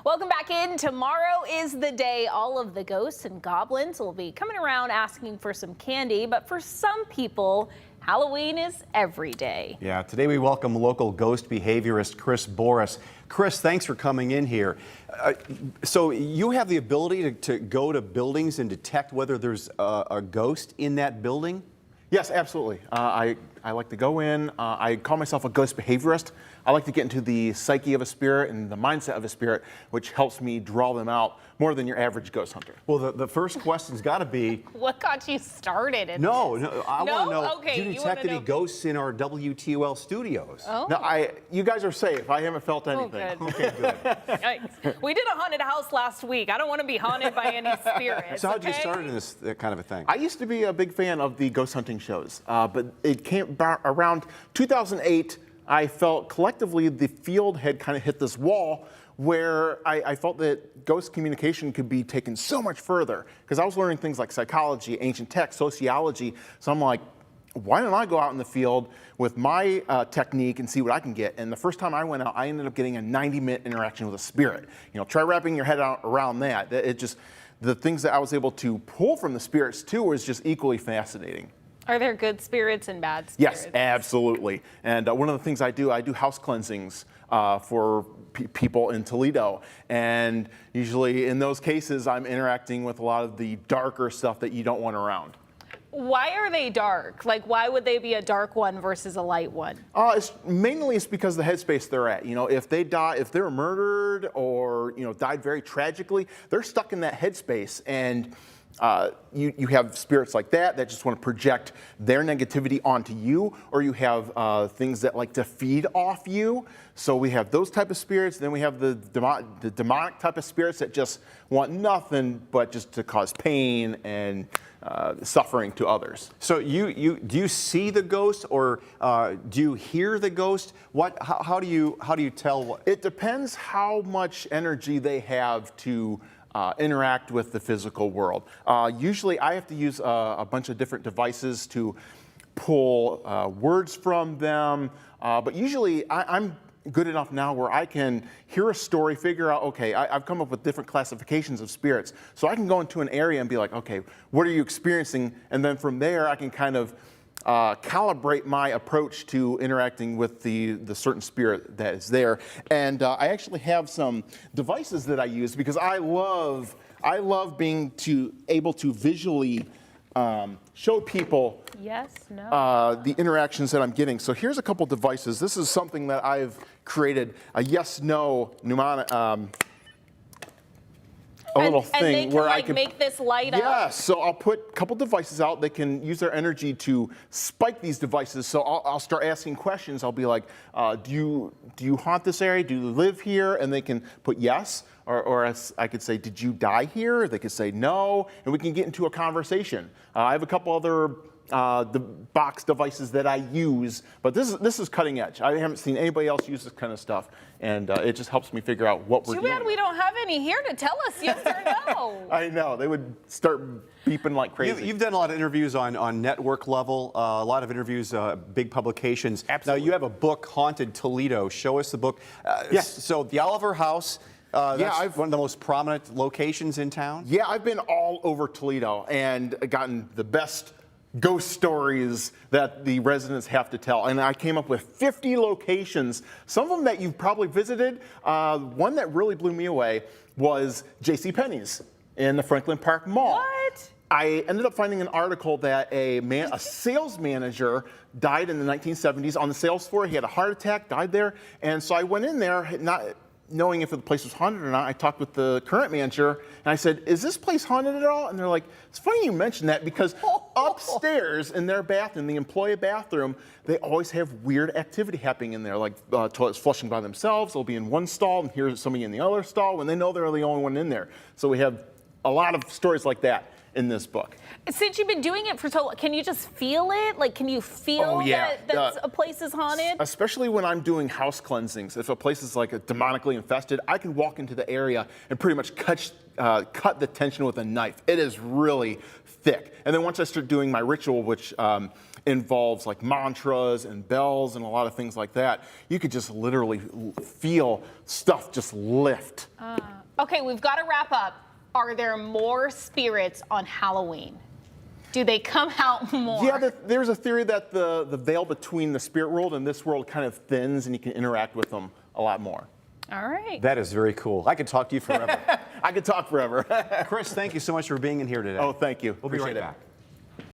Welcome back in. Tomorrow is the day all of the ghosts and goblins will be coming around asking for some candy, but for some people, Halloween is every day. Yeah, today we welcome local ghost behaviorist Chris Boris. Chris, thanks for coming in here. So you have the ability to go to buildings and detect whether there's a ghost in that building? Yes, absolutely. I like to go in. I call myself a ghost behaviorist. I like to get into the psyche of a spirit and the mindset of a spirit, which helps me draw them out more than your average ghost hunter. Well, the first question's got to be... What got you started in No, this? I want to know, Okay, do you detect any ghosts in our WTOL studios? Oh. No, you guys are safe. I haven't felt anything. Oh, Okay, good. Yikes. We did a haunted house last week. I don't want to be haunted by any spirits. So how'd you okay? start in this kind of a thing? I used to be a big fan of the ghost hunting shows, but it came about around 2008. I felt collectively the field had kind of hit this wall where I felt that ghost communication could be taken so much further, because I was learning things like psychology, ancient text, sociology. So I'm like, why don't I go out in the field with my technique and see what I can get? And the first time I went out, I ended up getting a 90-minute interaction with a spirit. You know, try wrapping your head around that. It just, the things that I was able to pull from the spirits too was just equally fascinating. Are there good spirits and bad spirits? Yes, absolutely. And one of the things I do house cleansings for people in Toledo. And usually in those cases, I'm interacting with a lot of the darker stuff that you don't want around. Why are they dark? Like, why would they be a dark one versus a light one? Mainly it's because the headspace they're at. You know, if they die, if they're murdered or, you know, died very tragically, they're stuck in that headspace. And you have spirits like that just want to project their negativity onto you, or you have things that like to feed off you. So we have those type of spirits. Then we have the demonic type of spirits that just want nothing but just to cause pain and suffering to others. So do you see the ghost, or do you hear the ghost? How do you tell what? It depends how much energy they have to interact with the physical world. Usually I have to use a bunch of different devices to pull words from them, but usually I'm good enough now where I can hear a story, figure out, okay, I've come up with different classifications of spirits, so I can go into an area and be like, okay, what are you experiencing? And then from there I can kind of calibrate my approach to interacting with the certain spirit that is there. And I actually have some devices that I use because I love being able to visually show people the interactions that I'm getting. So here's a couple devices. This is something that I've created, a yes/no mnemonic. Little thing and they can, where like, I can make this light up? Yes, so I'll put a couple devices out. They can use their energy to spike these devices. So I'll start asking questions. I'll be like, do you haunt this area? Do you live here? And they can put yes, or I could say, did you die here? They could say no, and we can get into a conversation. I have a couple other the box devices that I use, but this is cutting edge. I haven't seen anybody else use this kind of stuff, and it just helps me figure out what we're doing. Too bad we don't have any here to tell us yes or no. I know, they would start beeping like crazy. You've done a lot of interviews on network level, a lot of interviews, big publications. Absolutely. Now you have a book, Haunted Toledo. Show us the book. Yes. So the Oliver House. That's one of the most prominent locations in town. Yeah, I've been all over Toledo and gotten the best ghost stories that the residents have to tell. And I came up with 50 locations, some of them that you've probably visited. One that really blew me away was JCPenney's in the Franklin Park Mall. What? I ended up finding an article that a sales manager died in the 1970s on the sales floor. He had a heart attack, died there. And so I went in there, not knowing if the place was haunted or not. I talked with the current manager, and I said, is this place haunted at all? And they're like, it's funny you mentioned that, because upstairs in their bathroom, the employee bathroom, they always have weird activity happening in there, like toilets flushing by themselves. They'll be in one stall, and here's somebody in the other stall, when they know they're the only one in there. So we have a lot of stories like that in this book. Since you've been doing it for so long, can you just feel it? Like, can you feel that a place is haunted? Especially when I'm doing house cleansings. If a place is like demonically infested, I can walk into the area and pretty much cut the tension with a knife. It is really thick. And then once I start doing my ritual, which involves like mantras and bells and a lot of things like that, you could just literally feel stuff just lift. Okay, we've got to wrap up. Are there more spirits on Halloween? Do they come out more? Yeah, there's a theory that the veil between the spirit world and this world kind of thins and you can interact with them a lot more. All right. That is very cool. I could talk to you forever. I could talk forever. Chris, thank you so much for being in here today. Oh, thank you. We'll be right Appreciate it. back.